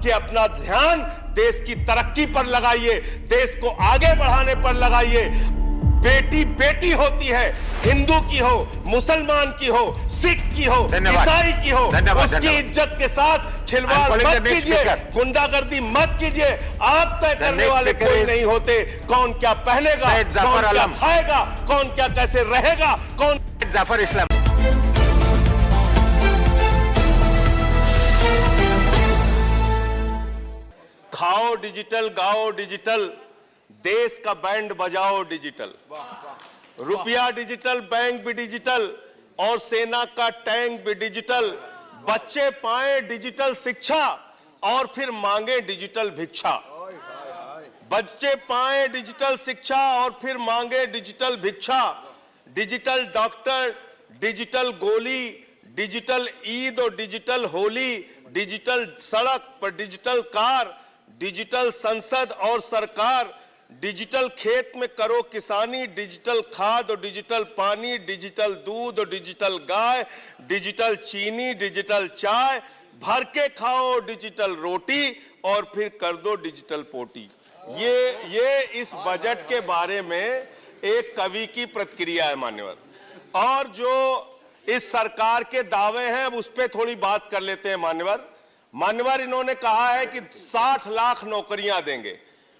कि अपना ध्यान देश की तरक्की पर लगाइए, देश को आगे बढ़ाने पर लगाइए। बेटी बेटी होती है, हिंदू की हो, मुसलमान की हो, सिख की हो, ईसाई की हो, उसकी इज्जत के साथ खिलवाड़ मत कीजिए, गुंडागर्दी मत कीजिए। आप तय करने वाले कोई नहीं होते कौन क्या पहनेगा, कौन क्या खाएगा, कौन क्या कैसे रहेगा, कौन। जाफर इस्लाम। खाओ डिजिटल, गाओ डिजिटल, देश का बैंड बजाओ डिजिटल। रुपया डिजिटल, बैंक भी डिजिटल और सेना का टैंक भी डिजिटल। बच्चे पाएं डिजिटल शिक्षा और फिर मांगे डिजिटल भिक्षा। बच्चे पाएं डिजिटल शिक्षा और फिर मांगे डिजिटल भिक्षा। डिजिटल डॉक्टर, डिजिटल गोली, डिजिटल ईद और डिजिटल होली, डिजिटल सड़क पर डिजिटल कार, डिजिटल संसद और सरकार, डिजिटल खेत में करो किसानी, डिजिटल खाद और डिजिटल पानी, डिजिटल दूध और डिजिटल गाय, डिजिटल चीनी, डिजिटल चाय, भर के खाओ डिजिटल रोटी और फिर कर दो डिजिटल पोटी। ये इस बजट के बारे में एक कवि की प्रतिक्रिया है मान्यवर। और जो इस सरकार के दावे हैं अब उस पर थोड़ी बात कर लेते हैं मान्यवर। इन्होंने कहा है कि 60 लाख नौकरियां देंगे।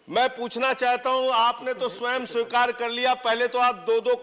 मैं पूछना चाहता हूं, आपने तो स्वयं स्वीकार कर लिया, पहले तो आप 2-2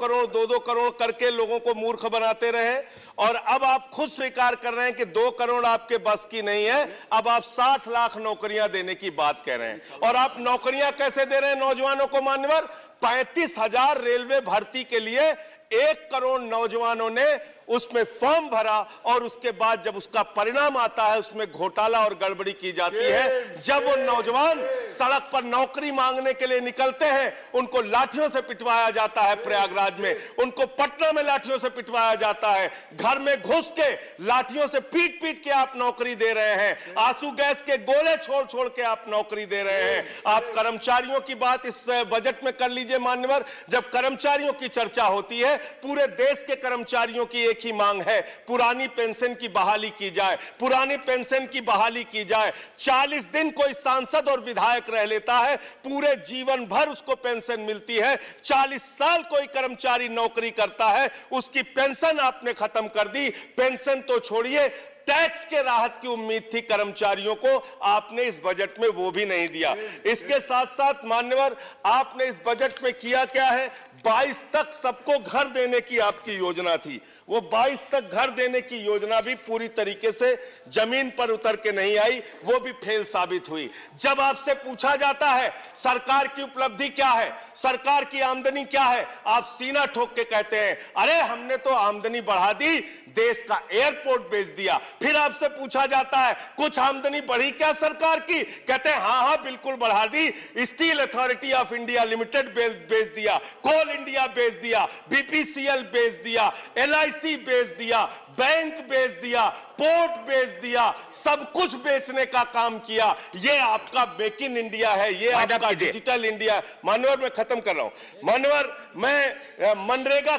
करोड़ करके लोगों को मूर्ख बनाते रहे और अब आप खुद स्वीकार कर रहे हैं कि 2 करोड़ आपके बस की नहीं है। अब आप 60 लाख नौकरियां देने की बात कह रहे हैं। और आप नौकरियां कैसे दे रहे हैं नौजवानों को मान्यवर? 35,000 रेलवे भर्ती के लिए 1 करोड़ नौजवानों ने उसमें फॉर्म भरा और उसके बाद जब उसका परिणाम आता है उसमें घोटाला और गड़बड़ी की जाती है। जब वो नौजवान सड़क पर नौकरी मांगने के लिए निकलते हैं उनको लाठियों से पिटवाया जाता है प्रयागराज में, उनको पटना में लाठियों से पिटवाया जाता है, घर में घुस के लाठियों से पीट पीट के आप नौकरी दे रहे हैं, आंसू गैस के गोले छोड़ छोड़ के आप नौकरी दे रहे हैं। आप कर्मचारियों की बात इस बजट में कर लीजिए मान्यवर। जब कर्मचारियों की चर्चा होती है, पूरे देश के कर्मचारियों की एक ही मांग है, पुरानी पेंशन की बहाली की जाए, पुरानी पेंशन की बहाली की जाए। 40 दिन कोई सांसद और विधायक रह लेता है, पूरे जीवन भर उसको पेंशन मिलती है। 40 साल कोई कर्मचारी नौकरी करता है, उसकी पेंशन आपने खत्म कर दी। पेंशन तो छोड़िए, टैक्स के राहत की उम्मीद थी कर्मचारियों को, आपने इस बजट में वो भी नहीं दिया। इसके साथ साथ मान्यवर आपने इस बजट में किया क्या है? 22 तक सबको घर देने की आपकी योजना थी, वो 22 तक घर देने की योजना भी पूरी तरीके से जमीन पर उतर के नहीं आई, वो भी फेल साबित हुई। जब आपसे पूछा जाता है सरकार की उपलब्धि क्या है, सरकार की आमदनी क्या है, आप सीना ठोक के कहते हैं अरे हमने तो आमदनी बढ़ा दी, देश का एयरपोर्ट बेच दिया। फिर आपसे पूछा जाता है कुछ आमदनी बढ़ी क्या सरकार की, कहते हैं हाँ बिल्कुल बढ़ा दी, steel authority of India limited बेच दिया, कोल इंडिया बेच दिया, बीपीसीएल बेच दिया, LIC बेच दिया, बैंक बेच दिया, पोर्ट बेच दिया, सब कुछ बेचने का काम किया। ये आपका मेक इन इंडिया है, ये आपका डिजिटल इंडिया है। मानवर मैं खत्म कर रहा हूं मानवर, मैं मनरेगा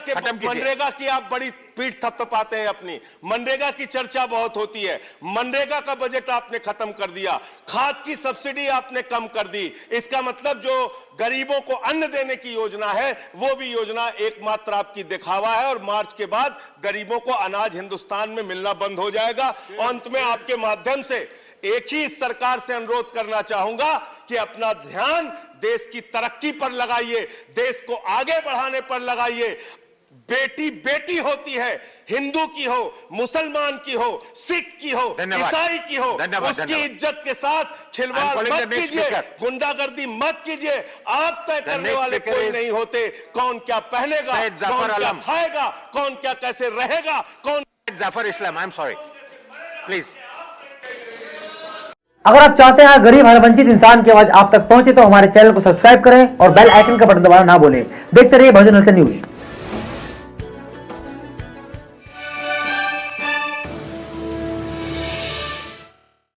की आप बड़ी पीठ थपथपाते हैं अपनी, मनरेगा की चर्चा बहुत होती है, मनरेगा का बजट आपने खत्म कर दिया, खाद की सब्सिडी आपने कम कर दी। इसका मतलब जो गरीबों को अन्न देने की योजना है वो भी योजना एकमात्र आपकी दिखावा है और मार्च के बाद गरीबों को अनाज हिंदुस्तान में मिलना बंद हो जाएगा। अंत में आपके माध्यम से एक ही इस सरकार से अनुरोध करना चाहूंगा कि अपना ध्यान देश की तरक्की पर लगाइए, देश को आगे बढ़ाने पर लगाइए। बेटी बेटी होती है, हिंदू की हो, मुसलमान की हो, सिख की हो, ईसाई की हो, उसकी इज्जत के साथ खिलवाड़ मत कीजिए, गुंडागर्दी मत कीजिए। आप तय करने वाले कोई नहीं होते कौन क्या पहनेगा, कौन क्या खाएगा, कौन क्या कैसे रहेगा, कौन। जाफर इस्लाम, आई एम सॉरी, प्लीज। अगर आप चाहते हैं गरीब हर वंचित इंसान की आवाज आप तक पहुंचे तो हमारे चैनल को सब्सक्राइब करें और बेल आइकन का बटन दबाना ना भूलें। देखते रहिए बहुजन हलचल न्यूज।